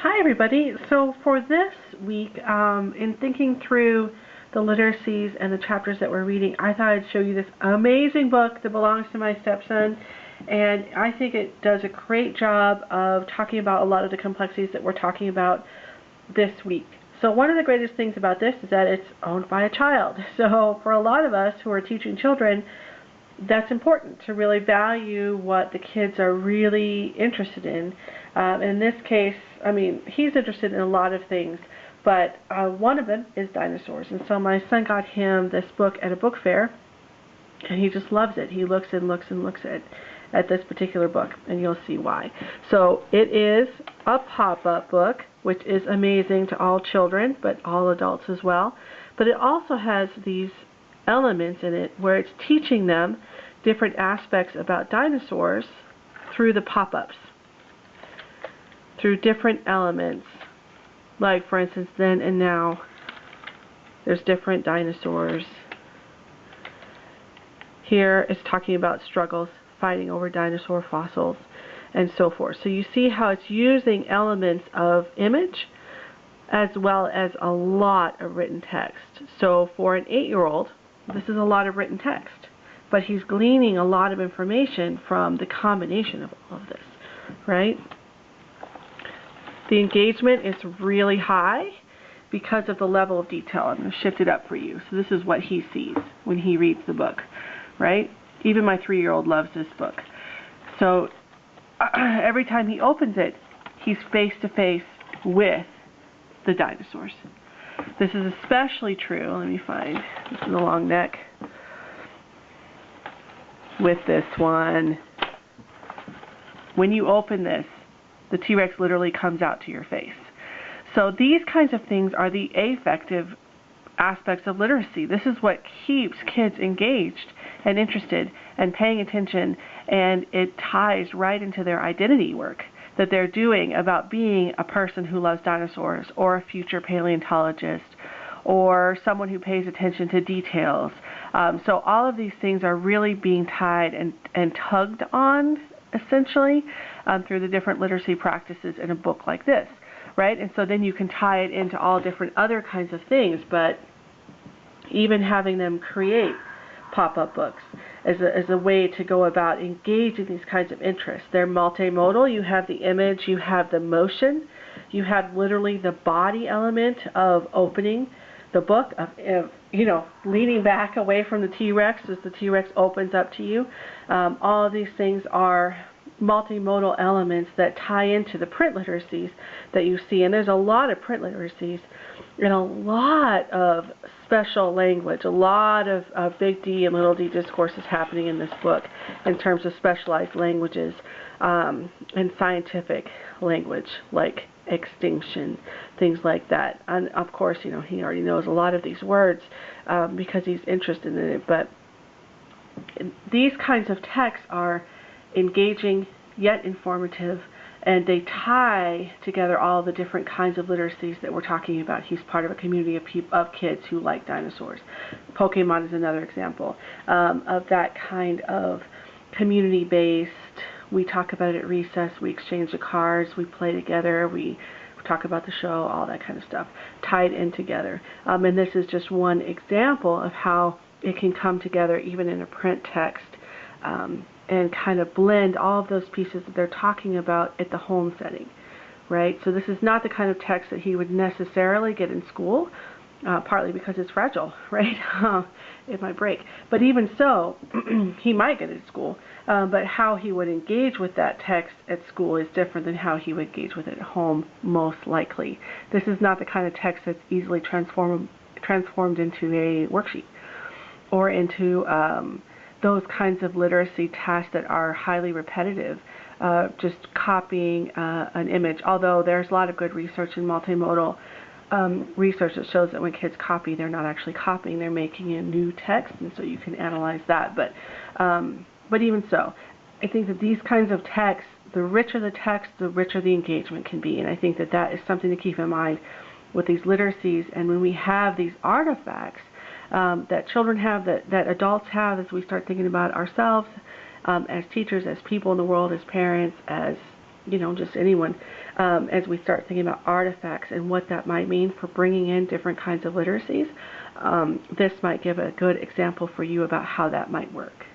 Hi everybody. So for this week, in thinking through the literacies and the chapters that we're reading, I thought I'd show you this amazing book that belongs to my stepson, and I think it does a great job of talking about a lot of the complexities that we're talking about this week. So one of the greatest things about this is that it's owned by a child. So for a lot of us who are teaching children, that's important to really value what the kids are really interested in. In this case, I mean, he's interested in a lot of things, but one of them is dinosaurs. And so my son got him this book at a book fair, and he just loves it. He looks and looks and looks at this particular book, and you'll see why. So it is a pop-up book, which is amazing to all children, but all adults as well. But it also has these elements in it where it's teaching them different aspects about dinosaurs through the pop-ups, through different elements. Like, for instance, then and now, there's different dinosaurs. Here it's talking about struggles, fighting over dinosaur fossils, and so forth. So you see how it's using elements of image as well as a lot of written text. So for an 8-year-old, this is a lot of written text, but he's gleaning a lot of information from the combination of all of this, right? The engagement is really high because of the level of detail. I'm going to shift it up for you. So this is what he sees when he reads the book, right? Even my 3-year-old loves this book. So every time he opens it, he's face to face with the dinosaurs. This is especially true, let me find, this is a long neck, with this one. When you open this, the T-Rex literally comes out to your face. So these kinds of things are the affective aspects of literacy. This is what keeps kids engaged and interested and paying attention, and it ties right into their identity work that they're doing about being a person who loves dinosaurs, or a future paleontologist, or someone who pays attention to details. So all of these things are really being tied and tugged on, essentially, through the different literacy practices in a book like this, right? And so then you can tie it into all different other kinds of things, but even having them create pop-up books as a way to go about engaging these kinds of interests. They're multimodal. You have the image, you have the motion, you have literally the body element of opening the book, of leaning back away from the T-Rex as the T-Rex opens up to you. All of these things are multimodal elements that tie into the print literacies that you see. And there's a lot of print literacies and a lot of special language, a lot of big D and little d discourses happening in this book in terms of specialized languages and scientific language, like extinction, things like that. And of course, he already knows a lot of these words because he's interested in it. But these kinds of texts are engaging yet informative, and they tie together all the different kinds of literacies that we're talking about. He's part of a community of kids who like dinosaurs. Pokemon is another example of that kind of community-based. We talk about it at recess, we exchange the cards, we play together, we talk about the show, all that kind of stuff, tied in together. And this is just one example of how it can come together even in a print text and kind of blend all of those pieces that they're talking about at the home setting, right? So this is not the kind of text that he would necessarily get in school, partly because it's fragile, right? It might break. But even so, he might get it at school. But how he would engage with that text at school is different than how he would engage with it at home, most likely. This is not the kind of text that's easily transformed into a worksheet or into those kinds of literacy tasks that are highly repetitive, just copying an image. Although there's a lot of good research in multimodal research that shows that when kids copy, they're not actually copying, they're making a new text, and so you can analyze that. But even so, I think that these kinds of texts, the richer the text, the richer the engagement can be, and I think that that is something to keep in mind with these literacies. And when we have these artifacts that children have, that adults have, as we start thinking about ourselves as teachers, as people in the world, as parents, as just anyone, as we start thinking about artifacts and what that might mean for bringing in different kinds of literacies, this might give a good example for you about how that might work.